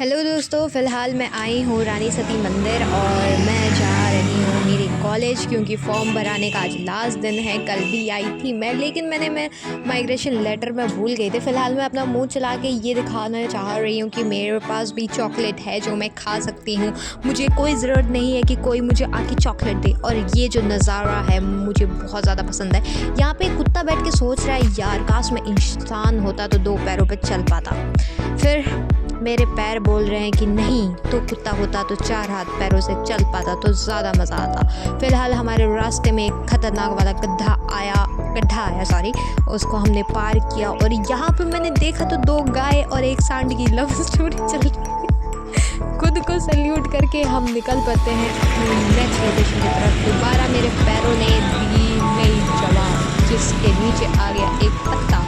Hello दोस्तों, फ़िलहाल मैं आई हूँ रानी सती मंदिर और मैं जा रही हूँ मेरे कॉलेज क्योंकि फॉर्म भराने का आज लास्ट दिन है। कल भी आई थी मैं, लेकिन मैं माइग्रेशन लेटर में भूल गई थी। फ़िलहाल मैं अपना मुंह चला के ये दिखाना चाह रही हूँ कि मेरे पास भी चॉकलेट है जो मैं खा सकती हूँ। मुझे कोई ज़रूरत नहीं है कि कोई मुझे आके चॉकलेट दे। और ये जो नज़ारा है मुझे बहुत ज़्यादा पसंद है। यहाँ पे कुत्ता बैठ के सोच रहा है, यार काश मैं इंसान होता तो 2 पैरों पे चल पाता। फिर मेरे पैर बोल रहे हैं कि नहीं, तो कुत्ता होता तो 4 हाथ पैरों से चल पाता तो ज़्यादा मज़ा आता। फ़िलहाल हमारे रास्ते में एक खतरनाक वाला गड्ढा आया सॉरी, उसको हमने पार किया और यहाँ पे मैंने देखा तो 2 गाय और 1 सांड की लव स्टोरी चल रही है। खुद को सल्यूट करके हम निकल पड़ते हैं नेक्स्ट लोकेशन की तरफ। दोबारा मेरे पैरों ने दी नई जवाब, जिसके नीचे आ गया एक पत्ता।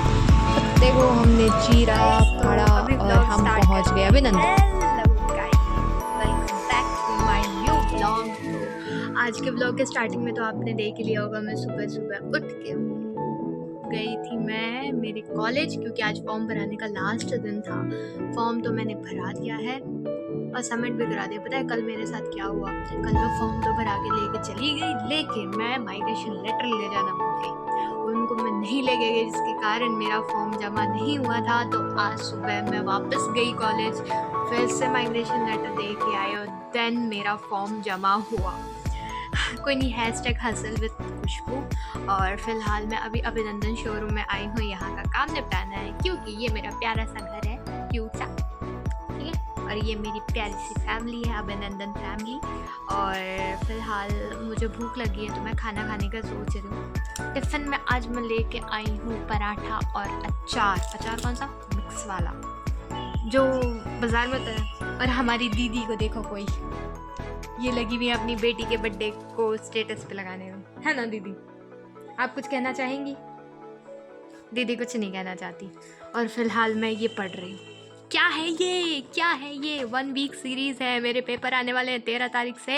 पत्ते को हमने चीरा, फाड़ा और हम पहुंच गए अभिनंदन। आज के ब्लॉग के स्टार्टिंग में तो आपने देख ही लिया होगा, मैं सुबह सुबह उठ के गई थी मैं मेरे कॉलेज क्योंकि आज फॉर्म भराने का लास्ट दिन था। फॉर्म तो मैंने भरा दिया है और सबमिट भी करा दिया। पता है कल मेरे साथ क्या हुआ? कल मैं फॉर्म तो भरा के लेके चली गई, लेकिन मैं माइग्रेशन लेटर ले जाना भूल गई। उनको मैं नहीं ले गई, जिसके कारण मेरा फॉर्म जमा नहीं हुआ था। तो आज सुबह मैं वापस गई कॉलेज, फिर से माइग्रेशन लेटर दे के आई और देन मेरा फॉर्म जमा हुआ। कोई नहीं, #हसल विद खुशबू। और फिलहाल मैं अभी अभिनंदन शोरूम में आई हूँ, यहाँ का काम निपटाना है क्योंकि ये मेरा प्यारा सा घर है, क्यूट सा, ठीक है। और ये मेरी प्यारी सी फैमिली है, अभिनंदन फैमिली। और फिलहाल मुझे भूख लगी है तो मैं खाना खाने का सोच रही हूँ। टिफ़िन में आज मैं लेके आई हूँ पराठा और अचार कौन सा? मिक्स वाला जो बाज़ार में होता है। और हमारी दीदी को देखो, कोई ये लगी हुई है अपनी बेटी के बर्थडे को स्टेटस पे लगाने में, है ना दीदी? आप कुछ कहना चाहेंगी? दीदी कुछ नहीं कहना चाहती। और फिलहाल मैं ये पढ़ रही हूँ। क्या है ये 1 वीक सीरीज़ है। मेरे पेपर आने वाले हैं 13 तारीख से।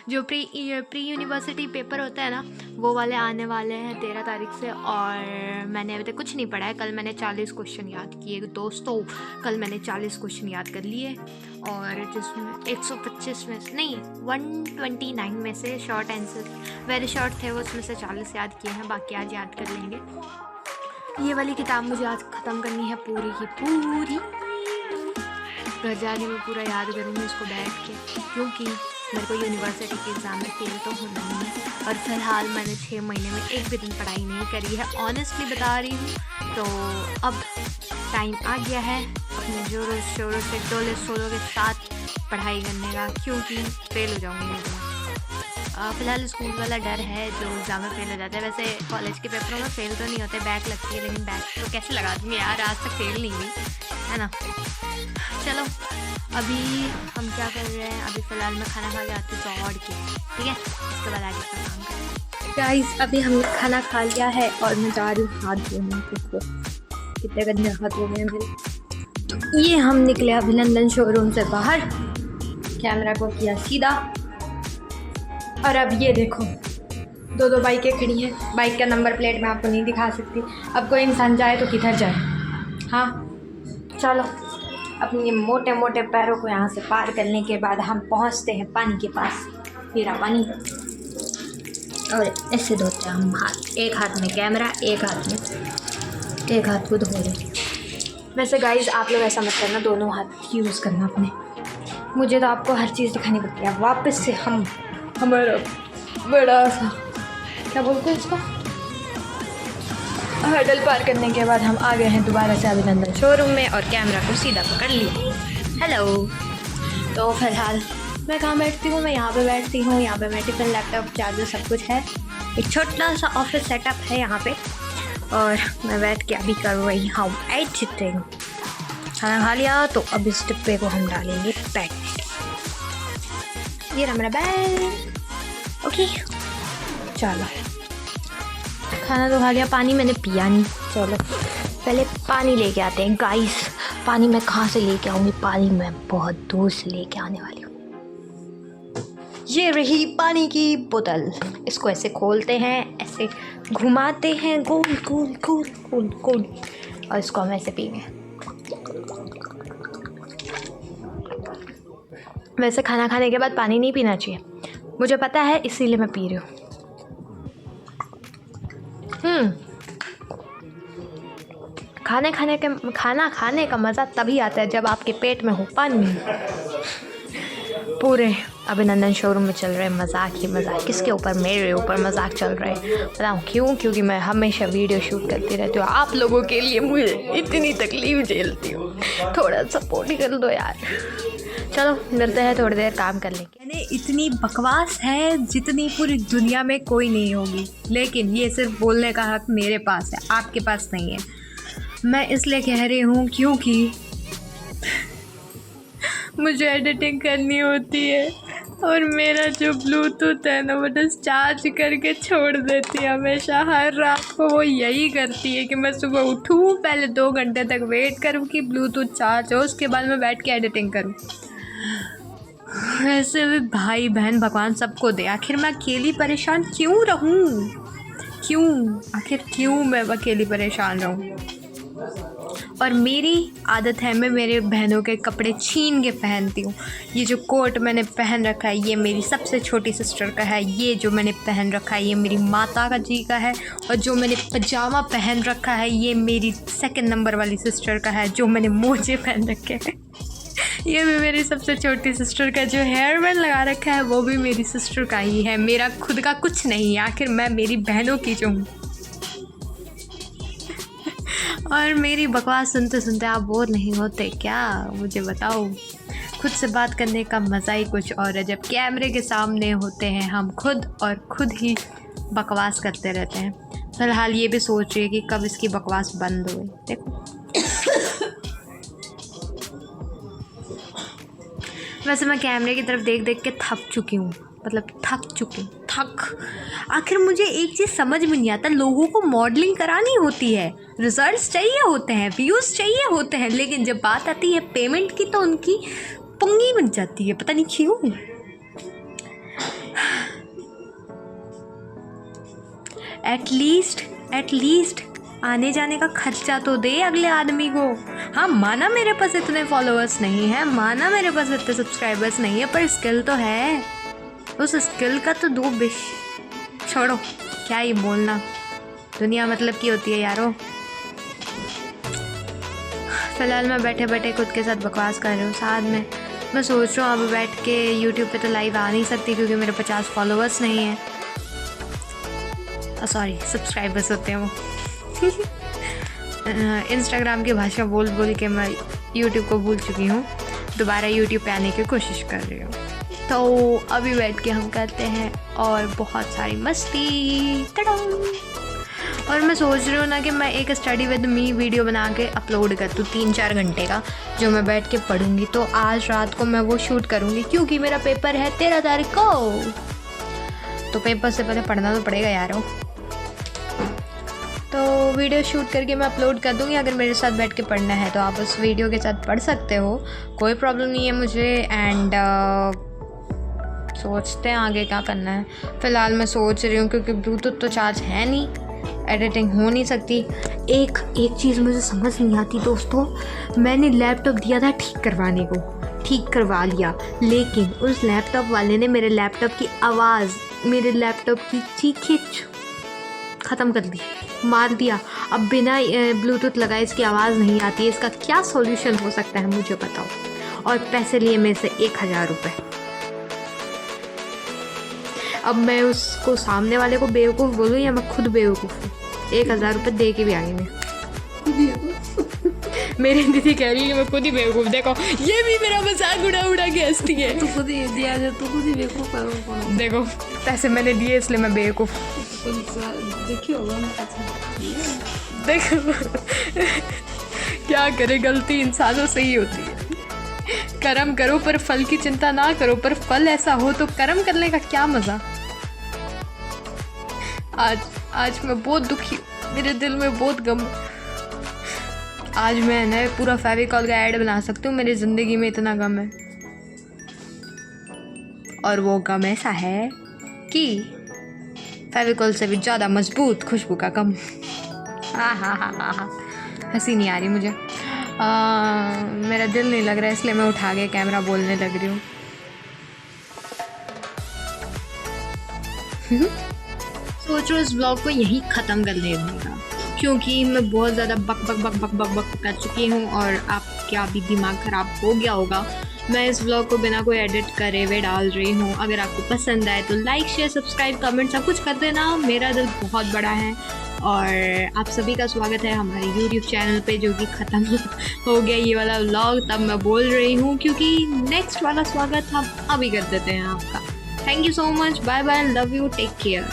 जो प्री यूनिवर्सिटी पेपर होता है ना, वो वाले आने वाले हैं 13 तारीख से। और मैंने अभी तक कुछ नहीं पढ़ा है। कल मैंने 40 क्वेश्चन याद किए दोस्तों। कल मैंने 40 क्वेश्चन याद कर लिए और जिसमें 125 में से नहीं 129 में से शॉर्ट आंसर वेरी शॉर्ट थे, वो उसमें से 40 याद किए हैं। बाकी आज याद कर लेंगे। ये वाली किताब मुझे आज ख़त्म करनी है पूरी की पूरी। घर जाके मैं पूरा याद करूँगी इसको बैठ के, क्योंकि मेरे को यूनिवर्सिटी के एग्ज़ाम में फेल तो होना नहीं है। और फिलहाल मैंने 6 महीने में एक भी दिन पढ़ाई नहीं करी है, ऑनेस्टली बता रही हूँ। तो अब टाइम आ गया है अपने जोरों शोरों से डोले सोलों के साथ पढ़ाई करने का, क्योंकि फेल हो जाऊँगी मैं। फ़िलहाल स्कूल वाला डर है जो एग्ज़ाम में फेल हो जाता है। वैसे कॉलेज के पेपरों में फेल तो नहीं होते, बैक लगती है, लेकिन बैक तो कैसे लगा दूँगी यार, आज तक फेल नहीं हुई, है ना। चलो अभी हम क्या कर रहे हैं? अभी फ़िलहाल मैं खाना खा के आती हूँ दौड़ के, ठीक है। उसके बाद आगे का काम करें। गाइस अभी हमने खाना खा लिया है और मैं जा रही हूँ हाथ धोने को। कितने गंदे हाथ हो गए मेरे। ये हम निकले अभिनंदन शोरूम से बाहर, कैमरा को किया सीधा और अब ये देखो 2 बाइकें खड़ी हैं। बाइक का नंबर प्लेट मैं आपको नहीं दिखा सकती। अब कोई इंसान जाए तो किधर जाए? हाँ चलो, अपने मोटे मोटे पैरों को यहाँ से पार करने के बाद हम पहुँचते हैं पानी के पास। मेरा पानी और ऐसे धोते हैं हम हाथ। एक हाथ में कैमरा, एक हाथ को धो रहे। वैसे गाइज आप लोग ऐसा मत करना, दोनों हाथ यूज़ करना अपने। मुझे तो आपको हर चीज़ दिखानी पड़ती है। वापस से हम हमारा बड़ा सा क्या बोलते हैं इसको, हर्डल पार करने के बाद हम आ गए हैं दोबारा से अभिनंदन शोरूम में और कैमरा को सीधा पकड़ लिया। हेलो। तो फिलहाल मैं कहाँ बैठती हूँ? मैं यहाँ पे बैठती हूँ। यहाँ पे मेरा टिफिन, लैपटॉप, चार्जर सब कुछ है। एक छोटा सा ऑफिस सेटअप है यहाँ पे और मैं बैठ के अभी कर रही हूँ एडिटिंग। खाना खा लिया तो अब इस डिब्बे को हम डालेंगे पैक। ये रहा मेरा बैग। ओके चलो, खाना तो खा लिया, पानी मैंने पिया नहीं। चलो पहले पानी लेके आते हैं गाइस। पानी मैं कहाँ से लेके आऊँगी? पानी मैं बहुत दूर से लेके आने वाली हूँ। ये रही पानी की बोतल। इसको ऐसे खोलते हैं, ऐसे घुमाते हैं गोल गोल गोल गोल गोल और इसको हम ऐसे पीएंगे। वैसे खाना खाने के बाद पानी नहीं पीना चाहिए, मुझे पता है, इसीलिए मैं पी रही हूँ। खाना खाने का मज़ा तभी आता है जब आपके पेट में हो पानी। पूरे अभिनंदन शोरूम में चल रहे मजाक ही मजाक। किसके ऊपर? मेरे ऊपर मजाक चल रहा है। बताऊँ क्यों? क्योंकि मैं हमेशा वीडियो शूट करती रहती हूँ आप लोगों के लिए, मुझे इतनी तकलीफ झेलती हूँ, थोड़ा सपोर्ट ही कर दो यार। चलो मिलते हैं, थोड़ी देर काम कर लेंगे। मैंने इतनी बकवास है जितनी पूरी दुनिया में कोई नहीं होगी, लेकिन ये सिर्फ बोलने का हक मेरे पास है, आपके पास नहीं है। मैं इसलिए कह रही हूँ क्योंकि मुझे एडिटिंग करनी होती है और मेरा जो ब्लूटूथ है ना वो बस चार्ज करके छोड़ देती है हमेशा। हर रात को वो यही करती है कि मैं सुबह उठूँ, पहले 2 घंटे तक वेट करूँ कि ब्लूटूथ चार्ज हो, उसके बाद मैं बैठ के एडिटिंग करूँ। वैसे भी भाई बहन भगवान सबको दे, आखिर मैं अकेली परेशान क्यों रहूँ? क्यों मैं अकेली परेशान रहूँ? और मेरी आदत है, मैं मेरे बहनों के कपड़े छीन के पहनती हूँ। ये जो कोट मैंने पहन रखा है ये मेरी सबसे छोटी सिस्टर का है, ये जो मैंने पहन रखा है ये मेरी माता का जी का है, और जो मैंने पजामा पहन रखा है ये मेरी 2nd नंबर वाली सिस्टर का है। जो मैंने मोजे पहन रखे हैं ये भी मेरी सबसे छोटी सिस्टर का। जो हेयर बैंड लगा रखा है वो भी मेरी सिस्टर का ही है, मेरा खुद का कुछ नहीं है। आखिर मैं मेरी बहनों की जो हूँ। और मेरी बकवास सुनते सुनते आप बोर नहीं होते क्या? मुझे बताओ। खुद से बात करने का मज़ा ही कुछ और है। जब कैमरे के सामने होते हैं हम खुद ही बकवास करते रहते हैं। फ़िलहाल ये भी सोच रही है कि कब इसकी बकवास बंद हो। देखो वैसे मैं कैमरे की तरफ देख देख के थक चुकी हूँ, आखिर मुझे एक चीज़ समझ में नहीं आता, लोगों को मॉडलिंग करानी होती है, रिजल्ट्स चाहिए होते हैं, व्यूज़ चाहिए होते हैं, लेकिन जब बात आती है पेमेंट की तो उनकी पुंगी बन जाती है, पता नहीं क्यों। एटलीस्ट आने जाने का खर्चा तो दे अगले आदमी को। हाँ माना मेरे पास इतने फॉलोअर्स नहीं है, माना मेरे पास इतने सब्सक्राइबर्स नहीं है, पर स्किल तो है, उस स्किल का तो दो बिश। छोड़ो क्या ही बोलना, दुनिया मतलब की होती है यारो। फ़िलहाल मैं बैठे बैठे खुद के साथ बकवास कर रही हूँ। साथ में मैं सोच रहा हूँ अब बैठ के यूट्यूब पे तो लाइव आ नहीं सकती क्योंकि मेरे 50 फॉलोअर्स नहीं हैं, सॉरी सब्सक्राइबर्स होते हैं वो। इंस्टाग्राम की भाषा बोल बोल के मैं यूट्यूब को भूल चुकी हूँ, दोबारा यूट्यूब पे आने की कोशिश कर रही हूँ। तो अभी बैठ के हम करते हैं और बहुत सारी मस्ती। और मैं सोच रही हूँ ना कि मैं एक स्टडी विद मी वीडियो बना के अपलोड कर दूँ 3-4 घंटे का, जो मैं बैठ के पढ़ूँगी। तो आज रात को मैं वो शूट करूँगी क्योंकि मेरा पेपर है 13 तारीख को, तो पेपर से पहले पढ़ना तो पड़ेगा यारो। तो वीडियो शूट करके मैं अपलोड कर दूँगी। अगर मेरे साथ बैठ के पढ़ना है तो आप उस वीडियो के साथ पढ़ सकते हो, कोई प्रॉब्लम नहीं है मुझे। एंड सोचते हैं आगे क्या करना है। फ़िलहाल मैं सोच रही हूँ क्योंकि ब्लूटूथ तो चार्ज है नहीं, एडिटिंग हो नहीं सकती। एक चीज़ मुझे समझ नहीं आती दोस्तों, मैंने लैपटॉप दिया था ठीक करवाने को, ठीक करवा लिया, लेकिन उस लैपटॉप वाले ने मेरे लैपटॉप की आवाज़, मेरे लैपटॉप की चीखें ख़त्म कर दी, मार दिया। अब बिना ब्लूटूथ लगाए इसकी आवाज़ नहीं आती है। इसका क्या सॉल्यूशन हो सकता है मुझे बताओ। और पैसे लिए मेरे से 1000 रुपये। अब मैं उसको, सामने वाले को बेवकूफ़ बोलूँ या मैं खुद बेवकूफ़ हूँ? 1000 रुपये दे के भी आ गई मैं। मेरी दीदी कह रही है कि मैं खुद ही बेवकूफ़। देखो ये भी मेरा मजाक उड़ा के हंसती है। तू खुद ही दिया, तू खुद ही बेवकूफ़ है। देखो पैसे मैंने दिए इसलिए मैं बेवकूफ़। देखो क्या करे, गलती इंसानों से ही होती है। कर्म करो पर फल की चिंता ना करो, पर फल ऐसा हो तो कर्म करने का क्या मज़ा। आज मैं बहुत दुखी हूँ, मेरे दिल में बहुत गम। आज मैं ना पूरा फेविकॉल का ऐड बना सकती हूँ, मेरी ज़िंदगी में इतना गम है। और वो गम ऐसा है कि फेविकॉल से भी ज़्यादा मजबूत खुशबू का गम। हाँ हंसी नहीं आ रही मुझे। मेरा दिल नहीं लग रहा है इसलिए मैं उठा के कैमरा बोलने लग रही हूँ। सोच रहा हूँ इस ब्लॉग को यहीं ख़त्म कर देने का, क्योंकि मैं बहुत ज़्यादा बक बक बक बक बक बक कर चुकी हूँ और आपका भी दिमाग ख़राब हो गया होगा। मैं इस ब्लॉग को बिना कोई एडिट करे हुए डाल रही हूँ। अगर आपको पसंद आए तो लाइक शेयर सब्सक्राइब कमेंट सब कुछ कर देना, मेरा दिल बहुत बड़ा है। और आप सभी का स्वागत है हमारे यूट्यूब चैनल पे, जो कि ख़त्म हो गया ये वाला व्लॉग, तब मैं बोल रही हूँ, क्योंकि नेक्स्ट वाला स्वागत हम अभी कर देते हैं आपका। Thank you so much, bye bye, love you, take care.